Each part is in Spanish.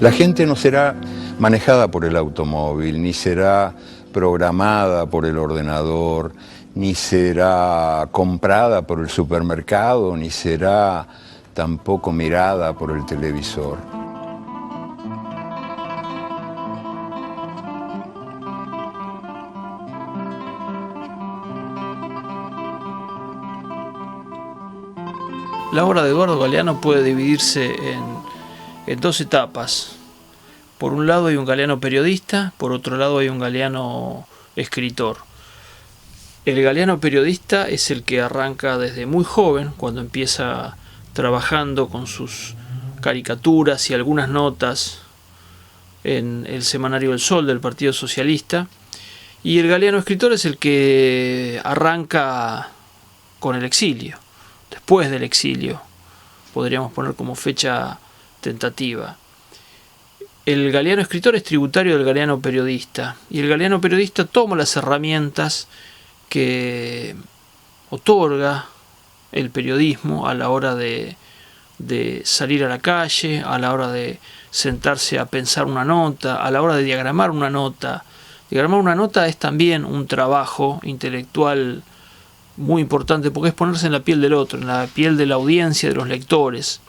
La gente no será manejada por el automóvil, ni será programada por el ordenador, ni será comprada por el supermercado, ni será tampoco mirada por el televisor. La obra de Eduardo Galeano puede dividirse en dos etapas. Por un lado hay un Galeano periodista, por otro lado hay un Galeano escritor. El Galeano periodista es el que arranca desde muy joven, cuando empieza trabajando con sus caricaturas y algunas notas en el semanario El Sol del Partido Socialista. Y el Galeano escritor es el que arranca con el exilio, después del exilio, podríamos poner como fecha tentativa. El Galeano escritor es tributario del Galeano periodista, y el Galeano periodista toma las herramientas que otorga el periodismo a la hora de salir a la calle, a la hora de sentarse a pensar una nota, a la hora de diagramar una nota. Diagramar una nota es también un trabajo intelectual muy importante, porque es ponerse en la piel del otro, en la piel de la audiencia, de los lectores.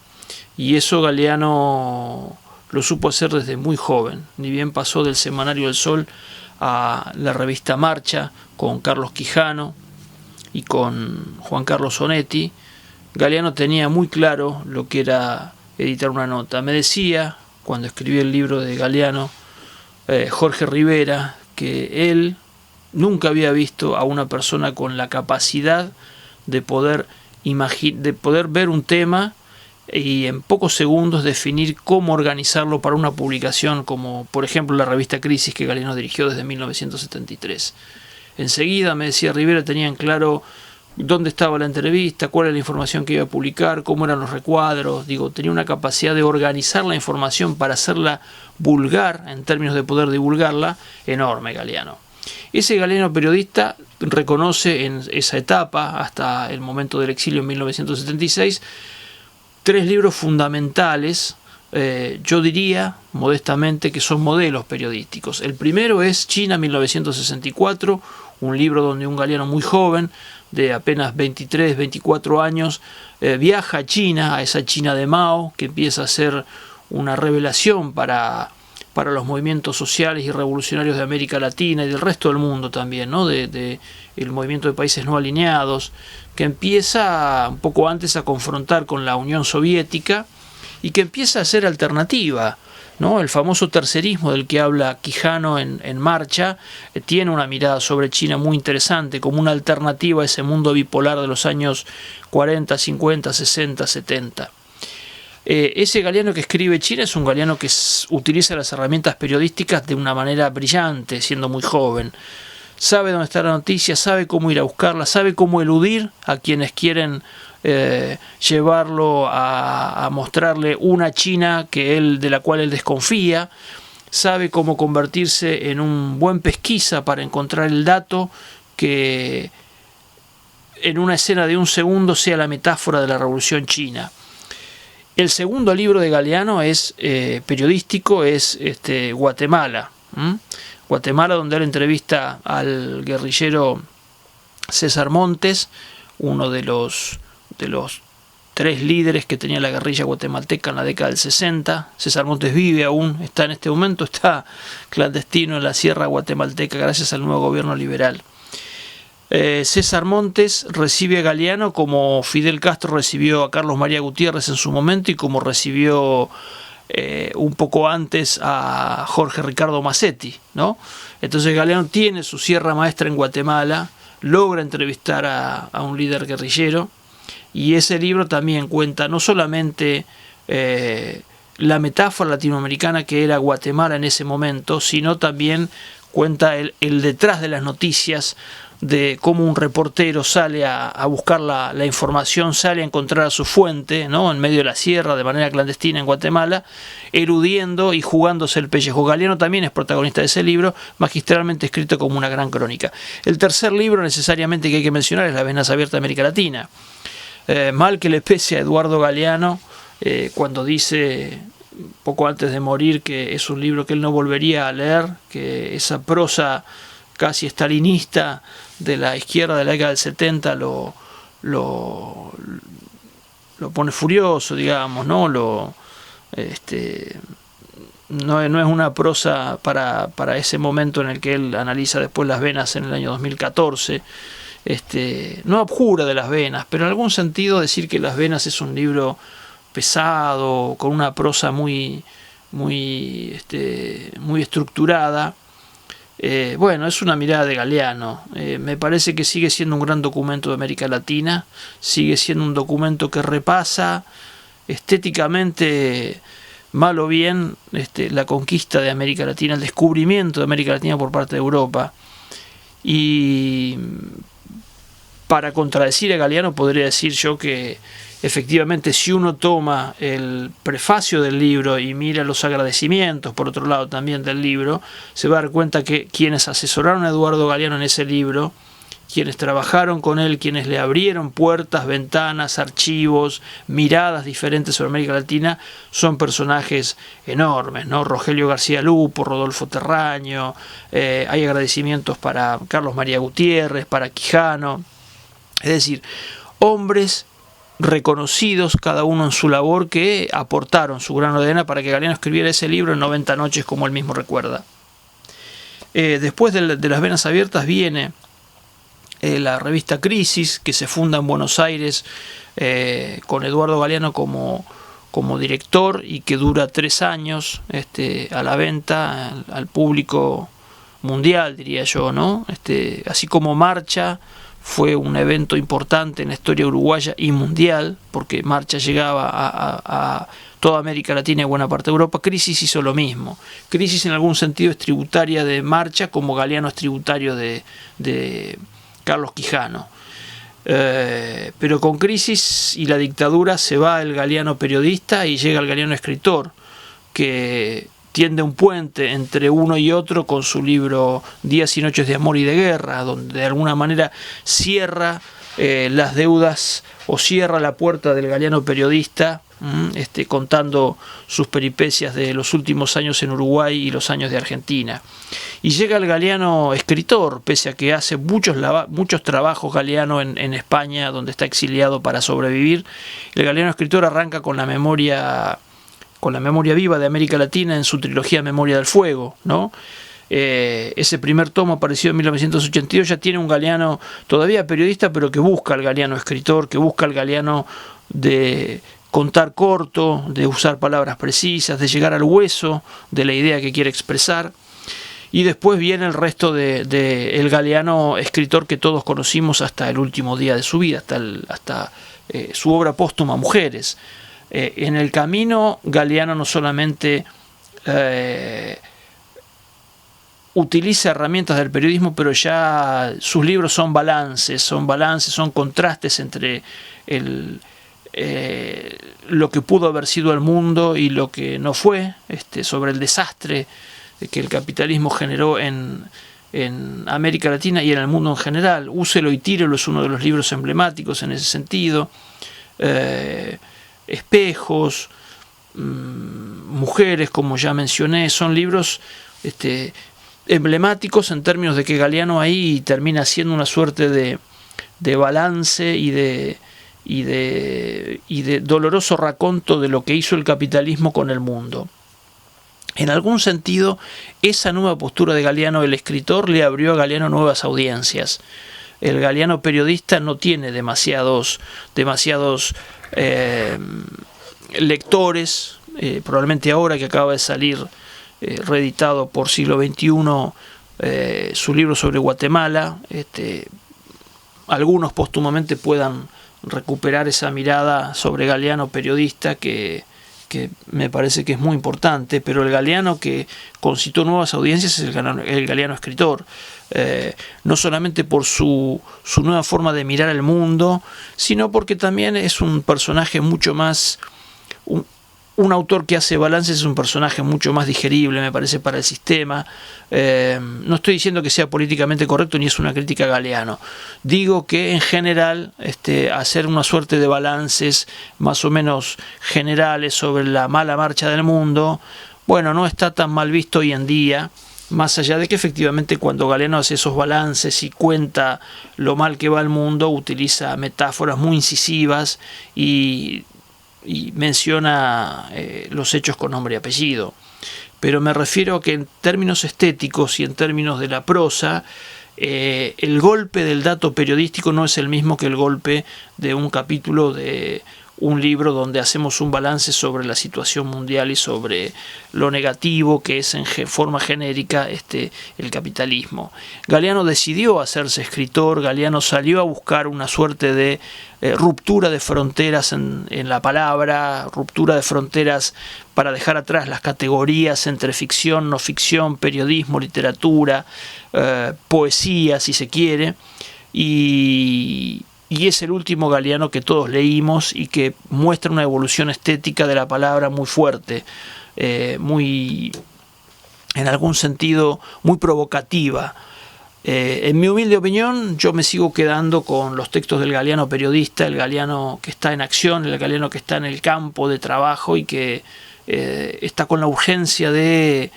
Y eso Galeano lo supo hacer desde muy joven. Ni bien pasó del semanario El Sol a la revista Marcha con Carlos Quijano y con Juan Carlos Onetti, Galeano tenía muy claro lo que era editar una nota. Me decía, cuando escribí el libro de Galeano, Jorge Rivera, que él nunca había visto a una persona con la capacidad de poder ver un tema y en pocos segundos definir cómo organizarlo para una publicación, como por ejemplo la revista Crisis, que Galeano dirigió desde 1973. Enseguida, me decía Rivera, tenían claro dónde estaba la entrevista, cuál era la información que iba a publicar, cómo eran los recuadros. Tenía una capacidad de organizar la información para hacerla vulgar, en términos de poder divulgarla, enorme Galeano. Ese Galeano periodista reconoce en esa etapa, hasta el momento del exilio en 1976, 3 libros fundamentales, yo diría modestamente que son modelos periodísticos. El primero es China 1964, un libro donde un Galeano muy joven, de apenas 23, 24 años, viaja a China, a esa China de Mao, que empieza a ser una revelación para los movimientos sociales y revolucionarios de América Latina y del resto del mundo también, ¿no? El movimiento de países no alineados, que empieza un poco antes a confrontar con la Unión Soviética y que empieza a ser alternativa, ¿no? El famoso tercerismo del que habla Quijano en Marcha tiene una mirada sobre China muy interesante, como una alternativa a ese mundo bipolar de los años 40, 50, 60, 70. Ese Galeano que escribe China es un Galeano que utiliza las herramientas periodísticas de una manera brillante, siendo muy joven. Sabe dónde está la noticia, sabe cómo ir a buscarla, sabe cómo eludir a quienes quieren llevarlo a mostrarle una China de la cual él desconfía. Sabe cómo convertirse en un buen pesquisa para encontrar el dato que en una escena de un segundo sea la metáfora de la Revolución China. El segundo libro de Galeano es periodístico, es Guatemala. Guatemala, donde él entrevista al guerrillero César Montes, uno de los 3 líderes que tenía la guerrilla guatemalteca en la década del 60. César Montes vive aún, está en este momento, está clandestino en la sierra guatemalteca gracias al nuevo gobierno liberal. César Montes recibe a Galeano como Fidel Castro recibió a Carlos María Gutiérrez en su momento y como recibió un poco antes a Jorge Ricardo Massetti, ¿no? Entonces Galeano tiene su sierra maestra en Guatemala, logra entrevistar a un líder guerrillero, y ese libro también cuenta no solamente la metáfora latinoamericana que era Guatemala en ese momento, sino también cuenta el detrás de las noticias, de cómo un reportero sale a buscar la información, sale a encontrar a su fuente, ¿no? En medio de la sierra, de manera clandestina en Guatemala, eludiendo y jugándose el pellejo. Galeano también es protagonista de ese libro, magistralmente escrito como una gran crónica. El tercer libro necesariamente que hay que mencionar es La Venas Abiertas de América Latina. Mal que le pese a Eduardo Galeano cuando dice poco antes de morir, que es un libro que él no volvería a leer, que esa prosa casi estalinista de la izquierda de la década del 70 lo pone furioso, digamos, ¿no? No es una prosa para ese momento en el que él analiza después Las Venas en el año 2014. No abjura de Las Venas, pero en algún sentido decir que Las Venas es un libro pesado, con una prosa muy estructurada. Bueno, es una mirada de Galeano. Me parece que sigue siendo un gran documento de América Latina, sigue siendo un documento que repasa estéticamente, mal o bien, la conquista de América Latina, el descubrimiento de América Latina por parte de Europa. Y para contradecir a Galeano podría decir yo que efectivamente, si uno toma el prefacio del libro y mira los agradecimientos, por otro lado también del libro, se va a dar cuenta que quienes asesoraron a Eduardo Galeano en ese libro, quienes trabajaron con él, quienes le abrieron puertas, ventanas, archivos, miradas diferentes sobre América Latina, son personajes enormes, ¿no? Rogelio García Lupo, Rodolfo Terraño, hay agradecimientos para Carlos María Gutiérrez, para Quijano, es decir, hombres reconocidos cada uno en su labor que aportaron su grano de arena para que Galeano escribiera ese libro en 90 noches, como él mismo recuerda. Después de Las Venas Abiertas viene la revista Crisis, que se funda en Buenos Aires con Eduardo Galeano como director y que dura 3 años a la venta al público mundial, diría yo, ¿no? Así como Marcha fue un evento importante en la historia uruguaya y mundial, porque Marcha llegaba a toda América Latina y buena parte de Europa. Crisis hizo lo mismo. Crisis en algún sentido es tributaria de Marcha, como Galeano es tributario de Carlos Quijano. Pero con Crisis y la dictadura se va el Galeano periodista y llega el Galeano escritor, que tiende un puente entre uno y otro con su libro Días y Noches de Amor y de Guerra, donde de alguna manera cierra las deudas o cierra la puerta del Galeano periodista, contando sus peripecias de los últimos años en Uruguay y los años de Argentina. Y llega el Galeano escritor, pese a que hace muchos trabajos Galeano en España, donde está exiliado para sobrevivir. El Galeano escritor arranca con la memoria viva de América Latina en su trilogía Memoria del Fuego, ¿no? Ese primer tomo apareció en 1982, ya tiene un Galeano todavía periodista, pero que busca al Galeano escritor, que busca al Galeano de contar corto, de usar palabras precisas, de llegar al hueso de la idea que quiere expresar. Y después viene el resto de el Galeano escritor que todos conocimos hasta el último día de su vida, hasta su obra póstuma Mujeres. En el camino, Galeano no solamente utiliza herramientas del periodismo, pero ya sus libros son balances, son contrastes entre lo que pudo haber sido el mundo y lo que no fue, sobre el desastre que el capitalismo generó en América Latina y en el mundo en general. Úselo y tírelo es uno de los libros emblemáticos en ese sentido. Espejos, Mujeres, como ya mencioné, son libros emblemáticos en términos de que Galeano ahí termina siendo una suerte de balance y de doloroso raconto de lo que hizo el capitalismo con el mundo. En algún sentido, esa nueva postura de Galeano, el escritor, le abrió a Galeano nuevas audiencias. El Galeano periodista no tiene demasiados lectores, probablemente ahora que acaba de salir reeditado por Siglo XXI su libro sobre Guatemala, algunos póstumamente puedan recuperar esa mirada sobre Galeano periodista que me parece que es muy importante, pero el Galeano que concitó nuevas audiencias es el Galeano escritor, no solamente por su nueva forma de mirar el mundo, sino porque también es un personaje mucho más un autor que hace balances es un personaje mucho más digerible, me parece, para el sistema. No estoy diciendo que sea políticamente correcto ni es una crítica a Galeano. Digo que en general hacer una suerte de balances más o menos generales sobre la mala marcha del mundo, bueno, no está tan mal visto hoy en día, más allá de que efectivamente cuando Galeano hace esos balances y cuenta lo mal que va el mundo, utiliza metáforas muy incisivas y menciona los hechos con nombre y apellido. Pero me refiero a que en términos estéticos y en términos de la prosa, el golpe del dato periodístico no es el mismo que el golpe de un capítulo de un libro donde hacemos un balance sobre la situación mundial y sobre lo negativo que es en forma genérica el capitalismo. Galeano decidió hacerse escritor, Galeano salió a buscar una suerte de ruptura de fronteras en la palabra, ruptura de fronteras para dejar atrás las categorías entre ficción, no ficción, periodismo, literatura, poesía, si se quiere, y es el último Galeano que todos leímos y que muestra una evolución estética de la palabra muy fuerte, muy, en algún sentido, muy provocativa. En mi humilde opinión, yo me sigo quedando con los textos del Galeano periodista, el Galeano que está en acción, el Galeano que está en el campo de trabajo y que está con la urgencia de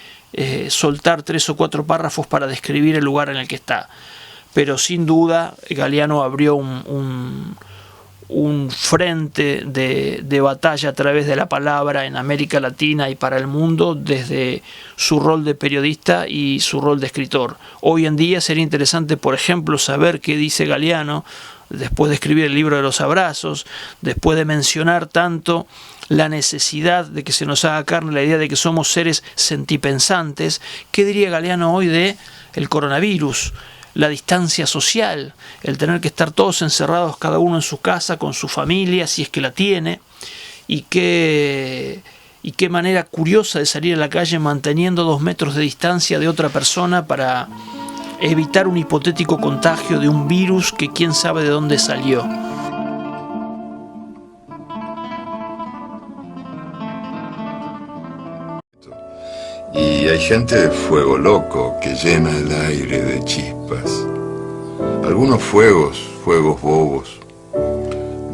soltar 3 o 4 párrafos para describir el lugar en el que está. Pero sin duda Galeano abrió un frente de batalla a través de la palabra en América Latina y para el mundo desde su rol de periodista y su rol de escritor. Hoy en día sería interesante, por ejemplo, saber qué dice Galeano después de escribir el libro de los abrazos, después de mencionar tanto la necesidad de que se nos haga carne la idea de que somos seres sentipensantes. ¿Qué diría Galeano hoy de el coronavirus? La distancia social, el tener que estar todos encerrados, cada uno en su casa, con su familia, si es que la tiene, y qué manera curiosa de salir a la calle manteniendo 2 metros de distancia de otra persona para evitar un hipotético contagio de un virus que quién sabe de dónde salió. Y hay gente de fuego loco que llena el aire de chispas. Algunos fuegos bobos,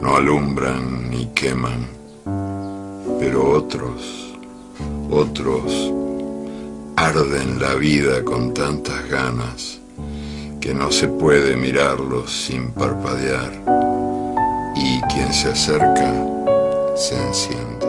no alumbran ni queman, pero otros arden la vida con tantas ganas que no se puede mirarlos sin parpadear, y quien se acerca se enciende.